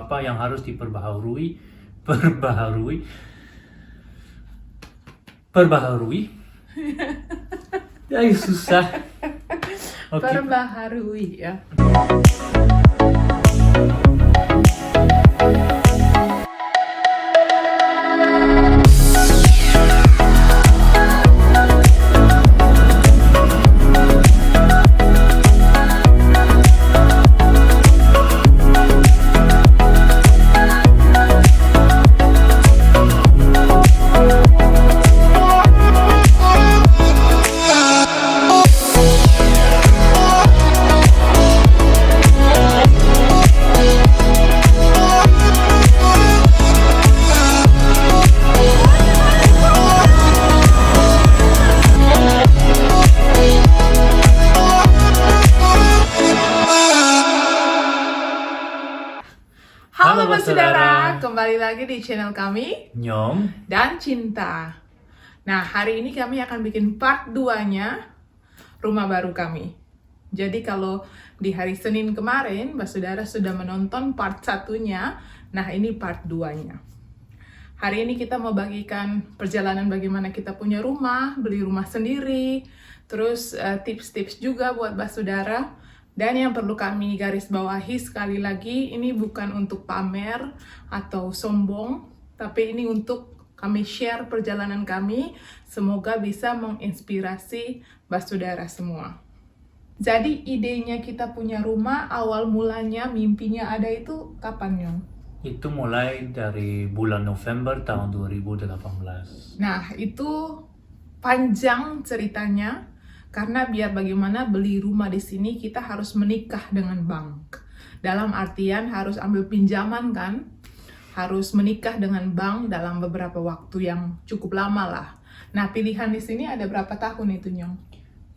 apa yang harus diperbaharui, ya susah. Oke. Perbaharui ya. Halo Saudara, kembali lagi di channel kami Nyom. dan Cinta. Nah, hari ini kami akan bikin part 2-nya rumah baru kami. Jadi kalau di hari Senin kemarin, Saudara sudah menonton part 1-nya, nah ini part 2-nya. Hari ini kita mau bagikan perjalanan bagaimana kita punya rumah, beli rumah sendiri, terus tips-tips juga buat Saudara. Dan yang perlu kami garis bawahi sekali lagi, ini bukan untuk pamer atau sombong, tapi ini untuk kami share perjalanan kami, semoga bisa menginspirasi Saudara semua. Jadi idenya kita punya rumah, awal mulanya mimpinya ada itu kapan, Nyong? Itu mulai dari bulan November tahun 2018. Nah, itu panjang ceritanya. Karena biar bagaimana beli rumah di sini kita harus menikah dengan bank. Dalam artian harus ambil pinjaman kan, harus menikah dengan bank dalam beberapa waktu yang cukup lama lah. Nah pilihan di sini ada berapa tahun itu, Nyong?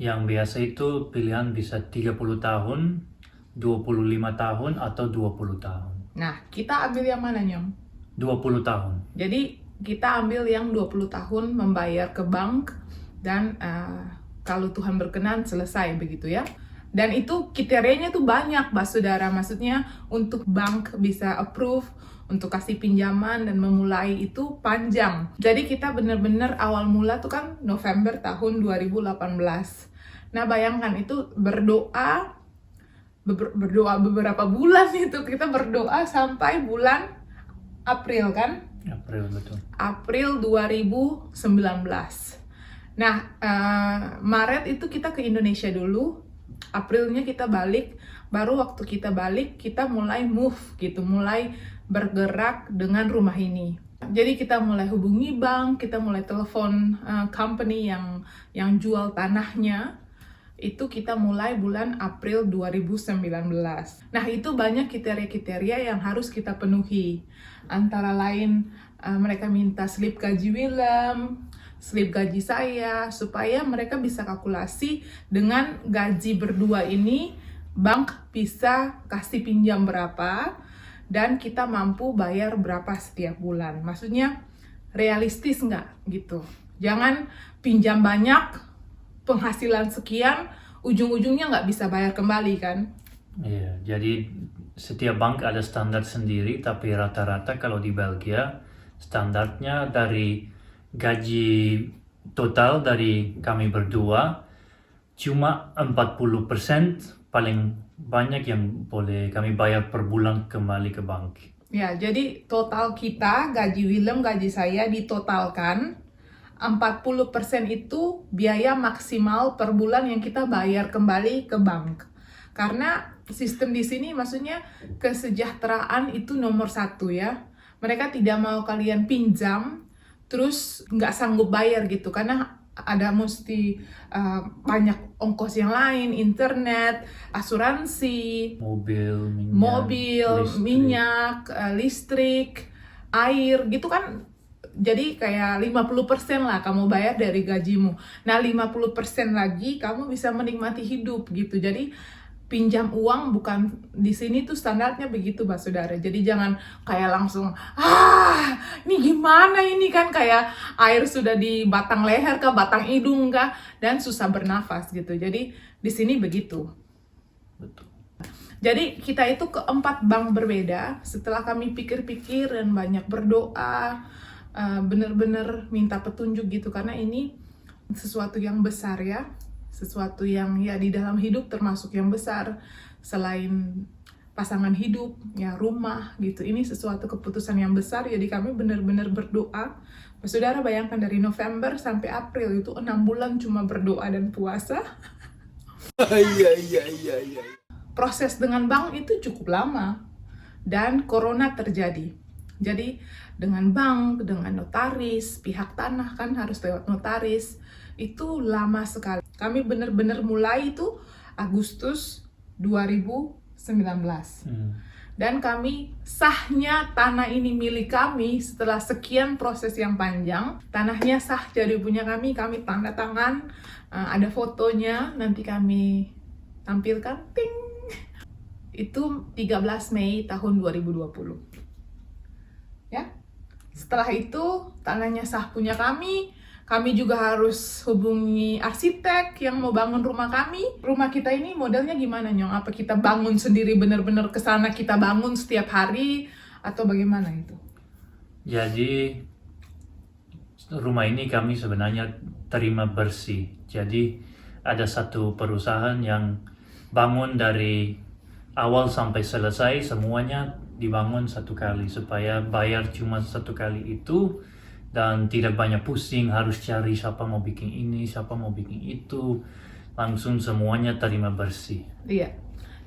Yang biasa itu pilihan bisa 30 tahun, 25 tahun, atau 20 tahun. Nah kita ambil yang mana, Nyong? 20 tahun. Jadi kita ambil yang 20 tahun membayar ke bank dan kalau Tuhan berkenan selesai begitu ya. Dan itu kriterianya tuh banyak Saudara, maksudnya untuk bank bisa approve, untuk kasih pinjaman dan memulai itu panjang. Jadi kita benar-benar awal mula tuh kan November tahun 2018. Nah bayangkan itu berdoa beberapa bulan itu, kita berdoa sampai bulan April kan? April, betul. April 2019. Nah, Maret itu kita ke Indonesia dulu, Aprilnya kita balik, baru waktu kita balik, kita mulai move gitu, mulai bergerak dengan rumah ini. Jadi kita mulai hubungi bank, kita mulai telepon company yang jual tanahnya, itu kita mulai bulan April 2019. Nah, itu banyak kriteria-kriteria yang harus kita penuhi. Antara lain, mereka minta slip gaji Willem, slip gaji saya, supaya mereka bisa kalkulasi dengan gaji berdua ini, bank bisa kasih pinjam berapa, dan kita mampu bayar berapa setiap bulan. Maksudnya, realistis nggak gitu. Jangan pinjam banyak, penghasilan sekian, ujung-ujungnya nggak bisa bayar kembali kan? Iya, jadi setiap bank ada standar sendiri, tapi rata-rata kalau di Belgia, standarnya dari gaji total dari kami berdua cuma 40% paling banyak yang boleh kami bayar per bulan kembali ke bank. Ya, jadi total kita, gaji Willem, gaji saya ditotalkan 40% itu biaya maksimal per bulan yang kita bayar kembali ke bank. Karena sistem di sini maksudnya kesejahteraan itu nomor 1 ya. Mereka tidak mau kalian pinjam terus nggak sanggup bayar gitu, karena ada mesti banyak ongkos yang lain, internet, asuransi, mobil, minyak, listrik, air gitu kan. Jadi kayak 50% lah kamu bayar dari gajimu. Nah 50% lagi kamu bisa menikmati hidup gitu. Jadi pinjam uang bukan di sini tuh standarnya begitu, Saudara. Jadi jangan kayak langsung ini gimana ini kan, kayak air sudah di batang leher kah, batang hidung kah, dan susah bernafas gitu. Jadi di sini begitu. Betul. Jadi kita itu ke 4 bank berbeda. Setelah kami pikir-pikir dan banyak berdoa, bener-bener minta petunjuk gitu, karena ini sesuatu yang besar ya, sesuatu yang ya di dalam hidup termasuk yang besar, selain pasangan hidup, ya rumah gitu. Ini sesuatu keputusan yang besar, jadi kami benar-benar berdoa. Saudara bayangkan dari November sampai April itu 6 bulan cuma berdoa dan puasa. Iya. Proses dengan bank itu cukup lama dan corona terjadi. Jadi dengan bank, dengan notaris, pihak tanah kan harus lewat notaris, itu lama sekali. Kami benar-benar mulai itu Agustus 2019. Dan kami sahnya tanah ini milik kami setelah sekian proses yang panjang. Tanahnya sah jadi punya kami tanda tangan, ada fotonya, nanti kami tampilkan, ting. Itu 13 Mei tahun 2020. Ya. Setelah itu tanahnya sah punya kami juga harus hubungi arsitek yang mau bangun rumah kami. Rumah kita ini modelnya gimana, Nyong? Apa kita bangun sendiri benar-benar ke sana kita bangun setiap hari atau bagaimana itu? Jadi rumah ini kami sebenarnya terima bersih. Jadi ada satu perusahaan yang bangun dari awal sampai selesai semuanya dibangun satu kali supaya bayar cuma satu kali itu dan tidak banyak pusing harus cari siapa mau bikin ini, siapa mau bikin itu, langsung semuanya terima bersih. Iya,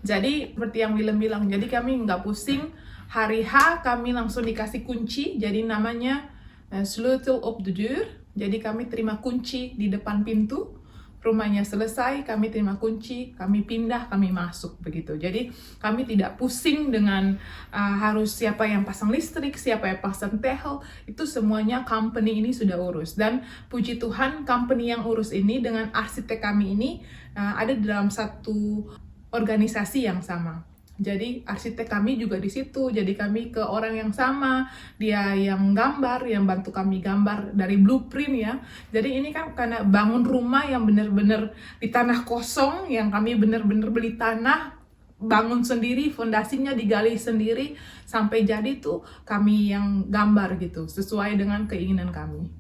jadi seperti yang Willem bilang, jadi kami nggak pusing, hari H kami langsung dikasih kunci, jadi namanya sleutel op de deur, jadi kami terima kunci di depan pintu. Rumahnya selesai, kami terima kunci, kami pindah, kami masuk begitu. Jadi kami tidak pusing dengan harus siapa yang pasang listrik, siapa yang pasang tehel, itu semuanya company ini sudah urus. Dan puji Tuhan, company yang urus ini dengan arsitek kami ini ada dalam satu organisasi yang sama. Jadi arsitek kami juga di situ, jadi kami ke orang yang sama, dia yang gambar, yang bantu kami gambar dari blueprint ya. Jadi ini kan karena bangun rumah yang benar-benar di tanah kosong, yang kami benar-benar beli tanah, bangun sendiri, fondasinya digali sendiri, sampai jadi tuh kami yang gambar gitu, sesuai dengan keinginan kami.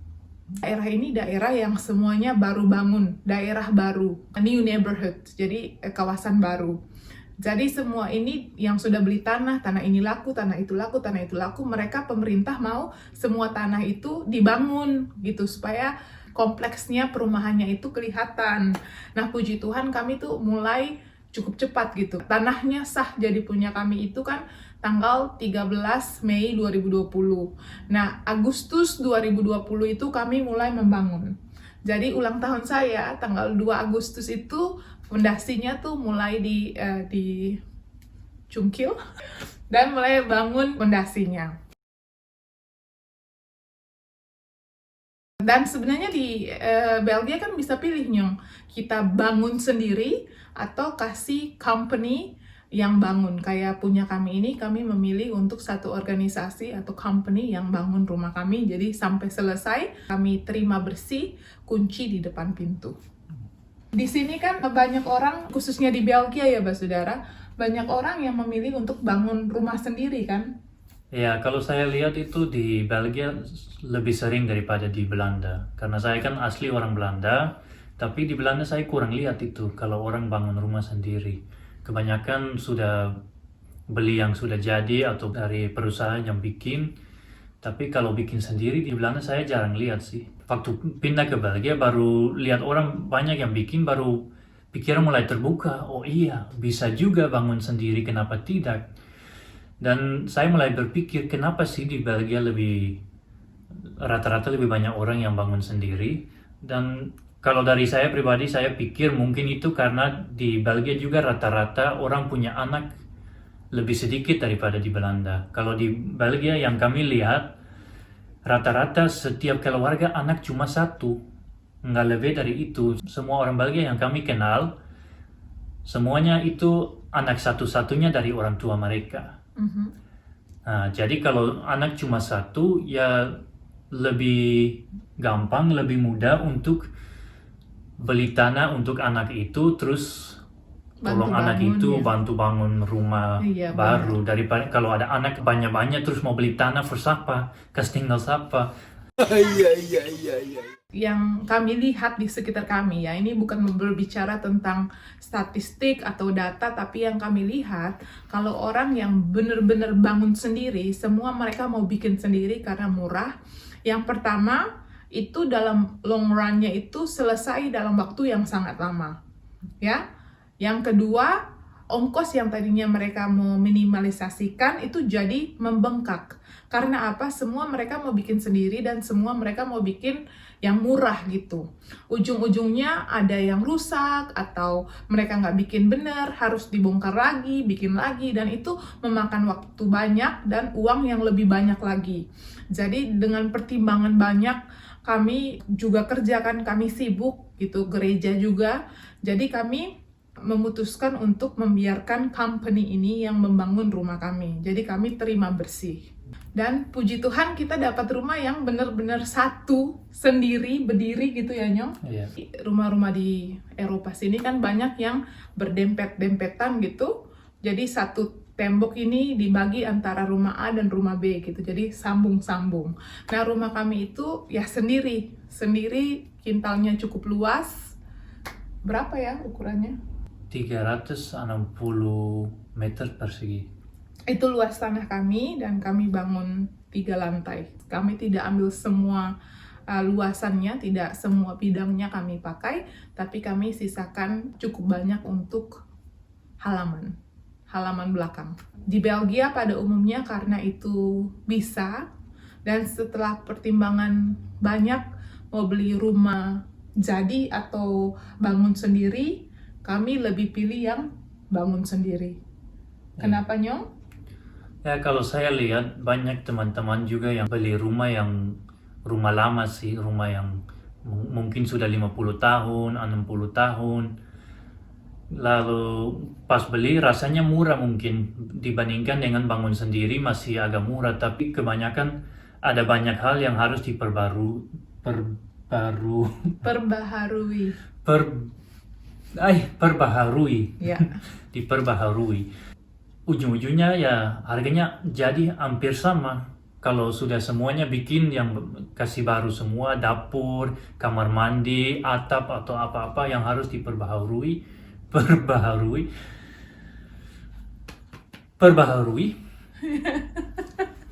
Daerah ini daerah yang semuanya baru bangun, daerah baru, new neighborhood, jadi kawasan baru. Jadi semua ini yang sudah beli tanah ini laku, tanah itu laku, mereka pemerintah mau semua tanah itu dibangun gitu supaya kompleksnya perumahannya itu kelihatan. Nah puji Tuhan kami tuh mulai cukup cepat gitu. Tanahnya sah jadi punya kami itu kan tanggal 13 Mei 2020. Nah Agustus 2020 itu kami mulai membangun. Jadi ulang tahun saya tanggal 2 Agustus itu fondasinya tuh mulai dicungkil dan mulai bangun fondasinya. Dan sebenarnya di Belgia kan bisa pilih, Nyong, kita bangun sendiri atau kasih company yang bangun. Kayak punya kami ini, kami memilih untuk satu organisasi atau company yang bangun rumah kami. Jadi sampai selesai kami terima bersih, kunci di depan pintu. Di sini kan banyak orang, khususnya di Belgia ya Saudara, banyak orang yang memilih untuk bangun rumah sendiri kan? Ya, kalau saya lihat itu di Belgia lebih sering daripada di Belanda. Karena saya kan asli orang Belanda, tapi di Belanda saya kurang lihat itu kalau orang bangun rumah sendiri. Kebanyakan sudah beli yang sudah jadi atau dari perusahaan yang bikin. Tapi kalau bikin sendiri di Belanda saya jarang lihat sih. Waktu pindah ke Belgia baru lihat orang banyak yang bikin, baru pikiran mulai terbuka. Oh iya, bisa juga bangun sendiri, kenapa tidak? Dan saya mulai berpikir kenapa sih di Belgia rata-rata lebih banyak orang yang bangun sendiri. Dan kalau dari saya pribadi, saya pikir mungkin itu karena di Belgia juga rata-rata orang punya anak lebih sedikit daripada di Belanda. Kalau di Belgia yang kami lihat, rata-rata setiap keluarga anak cuma satu, nggak lebih dari itu. Semua orang Belgia yang kami kenal, semuanya itu anak satu-satunya dari orang tua mereka. Nah, jadi kalau anak cuma satu, ya lebih gampang, lebih mudah untuk beli tanah untuk anak itu, terus tolong Bantu anak bangun, itu ya. bantu bangun rumah Iya, baru. Daripada kalau ada anak banyak-banyak terus mau beli tanah for siapa? Kas tinggal siapa? Yang kami lihat di sekitar kami ya, ini bukan berbicara tentang statistik atau data, tapi yang kami lihat kalau orang yang benar-benar bangun sendiri, semua mereka mau bikin sendiri karena murah. Yang pertama itu dalam long run-nya itu selesai dalam waktu yang sangat lama, ya. Yang kedua, ongkos yang tadinya mereka mau minimalisasikan itu jadi membengkak. Karena apa? Semua mereka mau bikin sendiri dan semua mereka mau bikin yang murah gitu. Ujung-ujungnya ada yang rusak atau mereka nggak bikin benar, harus dibongkar lagi, bikin lagi, dan itu memakan waktu banyak dan uang yang lebih banyak lagi. Jadi dengan pertimbangan banyak, kami juga kerjakan, kami sibuk gitu, gereja juga. Jadi kami memutuskan untuk membiarkan company ini yang membangun rumah kami. Jadi kami terima bersih. Dan puji Tuhan kita dapat rumah yang benar-benar satu, sendiri, berdiri gitu ya Nyong. Iya. Rumah-rumah di Eropa sini kan banyak yang berdempet-dempetan gitu. Jadi satu tembok ini dibagi antara rumah A dan rumah B gitu. Jadi sambung-sambung. Nah rumah kami itu ya sendiri. Sendiri, kintalnya cukup luas. Berapa ya ukurannya? 360 meter persegi. Itu luas tanah kami dan kami bangun 3 lantai. Kami tidak ambil semua luasannya, tidak semua bidangnya kami pakai, tapi kami sisakan cukup banyak untuk halaman belakang. Di Belgia pada umumnya karena itu bisa, dan setelah pertimbangan banyak mau beli rumah jadi atau bangun sendiri, kami lebih pilih yang bangun sendiri. Kenapa Nyong? Ya kalau saya lihat banyak teman-teman juga yang beli rumah lama sih, rumah yang mungkin sudah 50 tahun, 60 tahun. Lalu pas beli rasanya murah mungkin dibandingkan dengan bangun sendiri masih agak murah, tapi kebanyakan ada banyak hal yang harus perbaharui. Ya. Diperbaharui. Ujung-ujungnya ya harganya jadi hampir sama. Kalau sudah semuanya bikin yang kasih baru semua, dapur, kamar mandi, atap atau apa-apa yang harus perbaharui.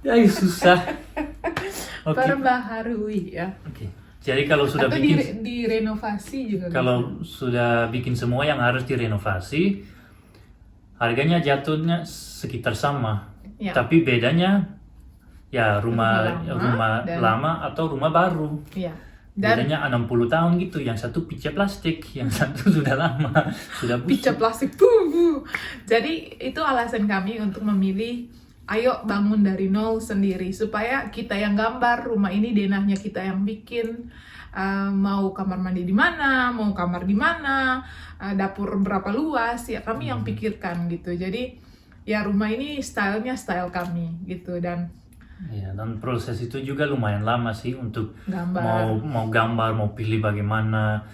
Ya susah. Oke. Perbaharui ya. Oke. Jadi kalau sudah atau bikin direnovasi juga kalau sudah bikin semua yang harus direnovasi, harganya jatuhnya sekitar sama. Ya. Tapi bedanya ya rumah dan- lama atau rumah baru. Ya. Dan Bedanya 60 tahun gitu, yang satu pica plastik, yang satu sudah lama, sudah pica busuk. plastik. Jadi itu alasan kami untuk memilih ayo bangun dari nol sendiri supaya kita yang gambar rumah ini, denahnya kita yang bikin. Mau kamar mandi di mana, mau kamar di mana, dapur berapa luas, ya kami yang pikirkan gitu. Jadi ya rumah ini stylenya style kami gitu, dan Ya, dan proses itu juga lumayan lama sih untuk gambar. mau gambar, mau pilih bagaimana,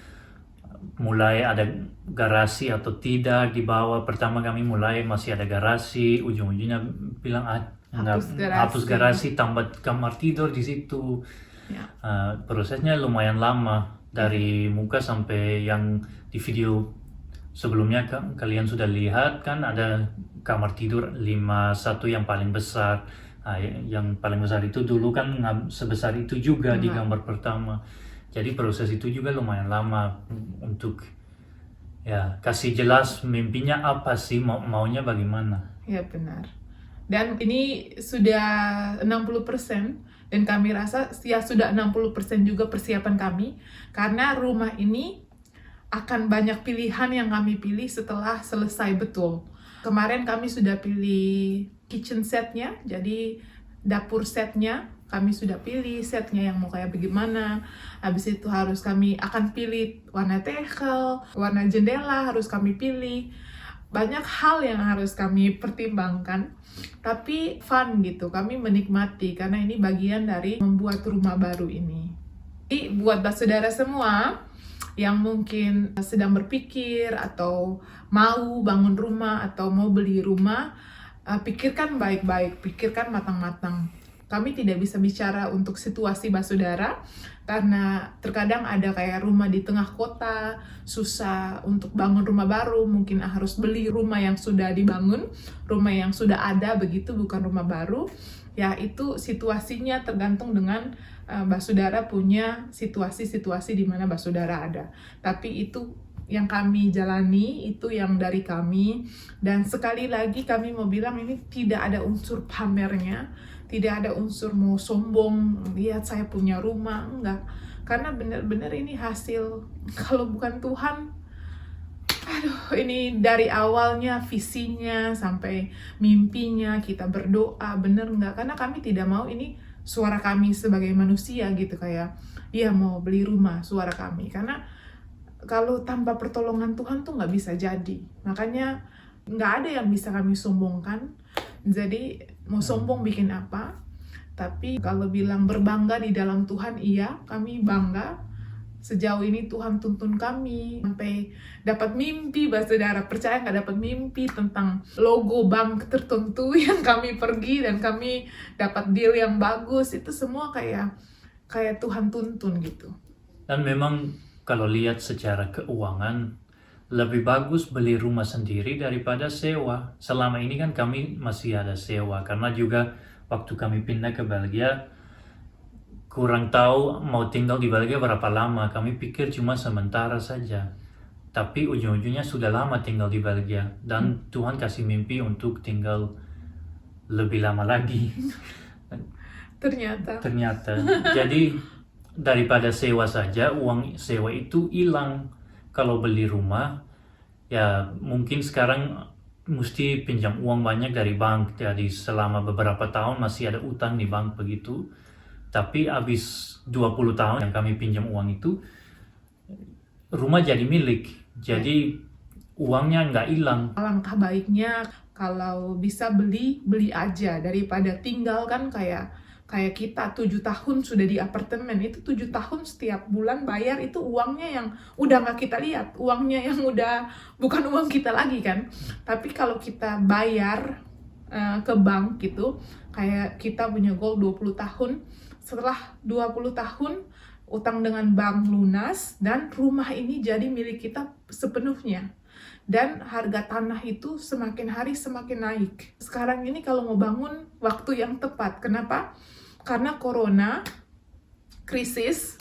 mulai ada garasi atau tidak di bawah. Pertama kami mulai masih ada garasi, ujung-ujungnya bilang hapus garasi, tambah kamar tidur di situ. Ya. Prosesnya lumayan lama dari muka sampai yang di video sebelumnya kalian sudah lihat kan, ada kamar tidur 5 yang paling besar. Yang paling besar itu dulu kan sebesar itu juga di gambar pertama. Jadi proses itu juga lumayan lama untuk ya kasih jelas mimpinya apa sih, maunya bagaimana. Ya benar. Dan ini sudah 60%, dan kami rasa ya sudah 60% juga persiapan kami, karena rumah ini akan banyak pilihan yang kami pilih setelah selesai betul. Kemarin kami sudah pilih kitchen setnya, jadi dapur setnya kami sudah pilih setnya yang mau kayak bagaimana. Habis itu harus kami akan pilih warna tegel, warna jendela harus kami pilih. Banyak hal yang harus kami pertimbangkan, tapi fun gitu, kami menikmati karena ini bagian dari membuat rumah baru ini. Jadi buat saudara semua, yang mungkin sedang berpikir atau mau bangun rumah atau mau beli rumah, pikirkan baik-baik, pikirkan matang-matang. Kami tidak bisa bicara untuk situasi basudara, karena terkadang ada kayak rumah di tengah kota, susah untuk bangun rumah baru, mungkin harus beli rumah yang sudah dibangun, rumah yang sudah ada begitu, bukan rumah baru. Ya itu situasinya tergantung dengan basudara punya situasi-situasi di mana basudara ada. Tapi itu yang kami jalani, itu yang dari kami. Dan sekali lagi kami mau bilang ini tidak ada unsur pamernya, tidak ada unsur mau sombong, lihat saya punya rumah, enggak. Karena benar-benar ini hasil, kalau bukan Tuhan, aduh, ini dari awalnya visinya sampai mimpinya kita berdoa, bener enggak? Karena kami tidak mau ini suara kami sebagai manusia gitu, kayak ya mau beli rumah suara kami. Karena kalau tanpa pertolongan Tuhan tuh nggak bisa jadi. Makanya nggak ada yang bisa kami sombongkan. Jadi mau sombong bikin apa? Tapi kalau bilang berbangga di dalam Tuhan, iya, kami bangga. Sejauh ini Tuhan tuntun kami sampai dapat mimpi, saudara. Percaya nggak dapat mimpi tentang logo bank tertentu yang kami pergi dan kami dapat deal yang bagus. Itu semua kayak Tuhan tuntun gitu. Dan memang kalau lihat secara keuangan, lebih bagus beli rumah sendiri daripada sewa. Selama ini kan kami masih ada sewa, karena juga waktu kami pindah ke Belgia, kurang tahu mau tinggal di Belgia berapa lama. Kami pikir cuma sementara saja. Tapi ujung-ujungnya sudah lama tinggal di Belgia. Dan Tuhan kasih mimpi untuk tinggal lebih lama lagi. Ternyata. Jadi daripada sewa saja, uang sewa itu hilang. Kalau beli rumah, ya mungkin sekarang mesti pinjam uang banyak dari bank. Jadi selama beberapa tahun masih ada utang di bank begitu. Tapi habis 20 tahun yang kami pinjam uang itu, rumah jadi milik. Jadi uangnya nggak hilang. Alangkah baiknya kalau bisa beli aja daripada tinggal kan kayak kita 7 tahun sudah di apartemen, itu 7 tahun setiap bulan bayar itu uangnya yang udah nggak kita lihat, uangnya yang udah bukan uang kita lagi kan. Tapi kalau kita bayar ke bank gitu, kayak kita punya goal 20 tahun, setelah 20 tahun utang dengan bank lunas dan rumah ini jadi milik kita sepenuhnya. Dan harga tanah itu semakin hari semakin naik. Sekarang ini kalau mau bangun waktu yang tepat. Kenapa? Karena corona, krisis,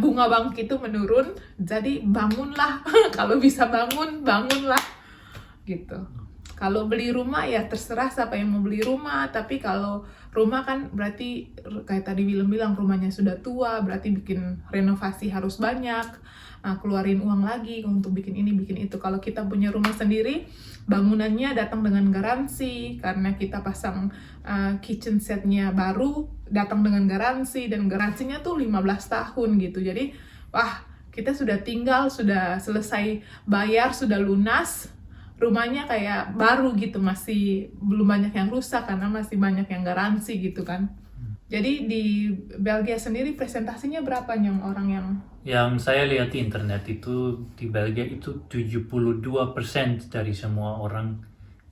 bunga bank itu menurun, jadi bangunlah. Kalau bisa bangunlah, gitu. Kalau beli rumah ya terserah siapa yang mau beli rumah, tapi kalau rumah kan berarti kayak tadi Willem bilang rumahnya sudah tua, berarti bikin renovasi harus banyak, keluarin uang lagi untuk bikin ini, bikin itu. Kalau kita punya rumah sendiri, bangunannya datang dengan garansi, karena kita pasang kitchen setnya baru, datang dengan garansi, dan garansinya tuh 15 tahun gitu. Jadi, wah, kita sudah tinggal, sudah selesai bayar, sudah lunas, rumahnya kayak baru gitu, masih belum banyak yang rusak karena masih banyak yang garansi gitu kan. Jadi di Belgia sendiri presentasinya berapa yang orang yang saya lihat di internet itu di Belgia itu 72% dari semua orang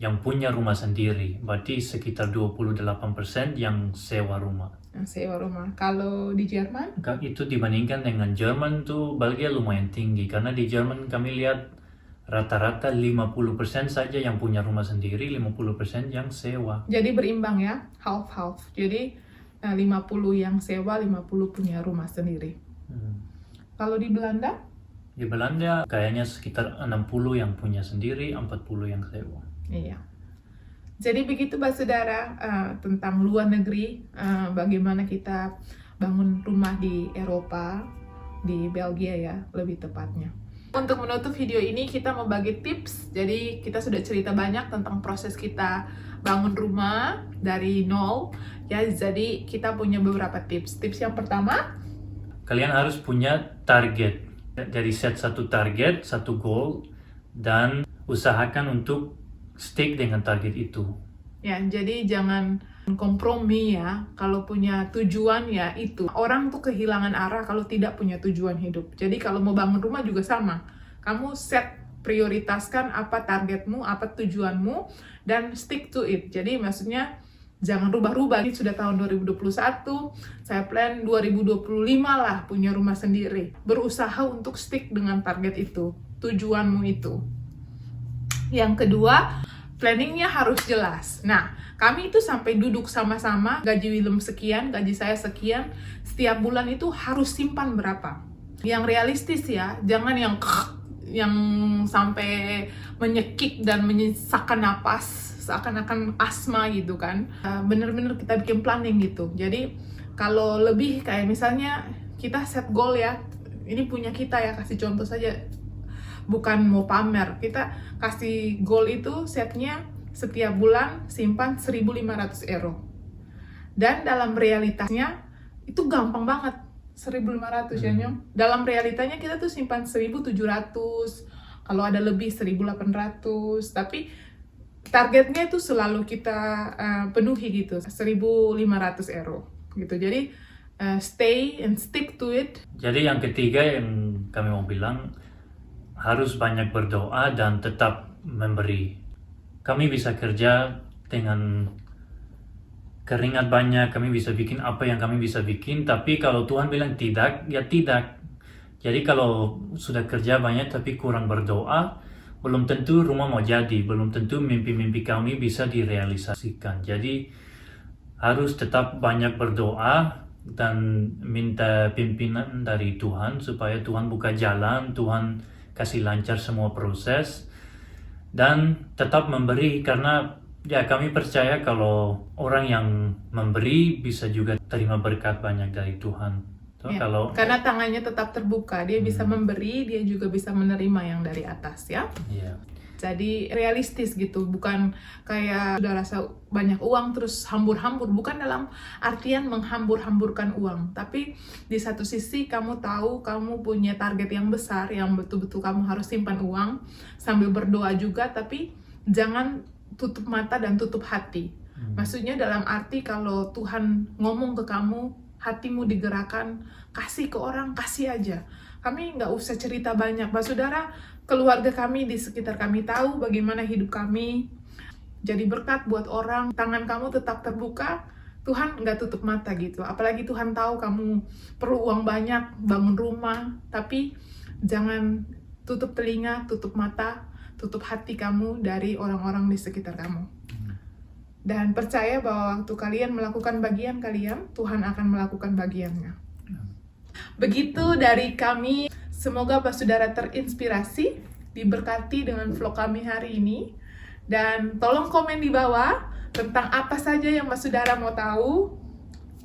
yang punya rumah sendiri. Berarti sekitar 28% yang sewa rumah. Yang sewa rumah. Kalau di Jerman? Itu dibandingkan dengan Jerman tuh Belgia lumayan tinggi, karena di Jerman kami lihat rata-rata 50% saja yang punya rumah sendiri, 50% yang sewa. Jadi berimbang ya, half-half. Jadi 50 yang sewa, 50 punya rumah sendiri. Kalau di Belanda? Di Belanda kayaknya sekitar 60 yang punya sendiri, 40 yang sewa. Iya. Jadi begitu saudara, tentang luar negeri, bagaimana kita bangun rumah di Eropa, di Belgia ya lebih tepatnya. Untuk menutup video ini kita mau bagi tips. Jadi kita sudah cerita banyak tentang proses kita bangun rumah dari nol. Ya, jadi kita punya beberapa tips. Tips yang pertama, kalian harus punya target. Jadi set satu target, satu goal, dan usahakan untuk stick dengan target itu. Ya, jadi jangan kompromi ya, kalau punya tujuan ya itu. Orang tuh kehilangan arah kalau tidak punya tujuan hidup. Jadi kalau mau bangun rumah juga sama. Kamu prioritaskan apa targetmu, apa tujuanmu, dan stick to it. Jadi maksudnya jangan rubah-rubah. Ini sudah tahun 2021, saya plan 2025 lah punya rumah sendiri. Berusaha untuk stick dengan target itu, tujuanmu itu. Yang kedua, planningnya harus jelas. Nah, kami itu sampai duduk sama-sama, gaji Willem sekian, gaji saya sekian, setiap bulan itu harus simpan berapa. Yang realistis ya, jangan yang sampai menyekik dan menyesakkan napas, seakan-akan asma gitu kan. Bener-bener kita bikin planning gitu. Jadi kalau lebih kayak misalnya kita set goal ya, ini punya kita ya, kasih contoh saja, bukan mau pamer, kita kasih goal itu setnya setiap bulan simpan 1.500 euro. Dan dalam realitasnya itu gampang banget, 1.500 ya Nyong. Dalam realitanya kita tuh simpan 1.700, kalau ada lebih 1.800, tapi targetnya itu selalu kita penuhi gitu, 1.500 euro gitu. Jadi stay and stick to it. Jadi yang ketiga yang kami mau bilang, harus banyak berdoa dan tetap memberi. Kami bisa kerja dengan keringat banyak, kami bisa bikin apa yang kami bisa bikin, tapi kalau Tuhan bilang tidak, ya tidak. Jadi kalau sudah kerja banyak tapi kurang berdoa, belum tentu rumah mau jadi, belum tentu mimpi-mimpi kami bisa direalisasikan. Jadi harus tetap banyak berdoa dan minta pimpinan dari Tuhan supaya Tuhan buka jalan, Tuhan kasih lancar semua proses, dan tetap memberi, karena ya kami percaya kalau orang yang memberi bisa juga terima berkat banyak dari Tuhan. So, Ya, karena tangannya tetap terbuka, dia bisa memberi, dia juga bisa menerima yang dari atas ya. Yeah. Jadi realistis gitu, bukan kayak udah rasa banyak uang terus hambur-hambur, bukan dalam artian menghambur-hamburkan uang, tapi di satu sisi kamu tahu kamu punya target yang besar, yang betul-betul kamu harus simpan uang sambil berdoa juga, tapi jangan tutup mata dan tutup hati. Maksudnya dalam arti kalau Tuhan ngomong ke kamu, hatimu digerakkan, kasih ke orang, kasih aja. Kami nggak usah cerita banyak, Pak Saudara. Keluarga kami di sekitar kami tahu bagaimana hidup kami. Jadi berkat buat orang, tangan kamu tetap terbuka, Tuhan nggak tutup mata gitu. Apalagi Tuhan tahu kamu perlu uang banyak, bangun rumah, tapi jangan tutup telinga, tutup mata, tutup hati kamu dari orang-orang di sekitar kamu. Dan percaya bahwa waktu kalian melakukan bagian kalian, Tuhan akan melakukan bagiannya. Begitu dari kami. Semoga Pak Saudara terinspirasi, diberkati dengan vlog kami hari ini. Dan tolong komen di bawah tentang apa saja yang Pak Saudara mau tahu.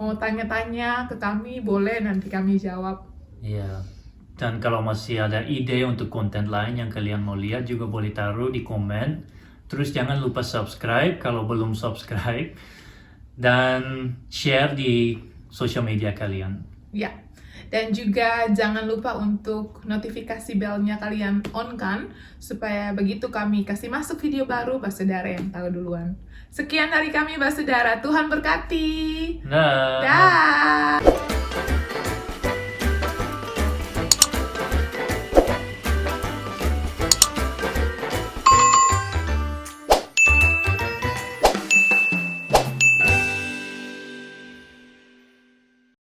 Mau tanya-tanya ke kami, boleh nanti kami jawab. Iya. Dan kalau masih ada ide untuk konten lain yang kalian mau lihat juga boleh taruh di komen. Terus jangan lupa subscribe kalau belum subscribe. Dan share di sosial media kalian. Ya. Dan juga jangan lupa untuk notifikasi belnya kalian on kan, supaya begitu kami kasih masuk video baru, Pak Saudara yang tahu duluan. Sekian dari kami, Pak Saudara. Tuhan berkati. Dah. Dah.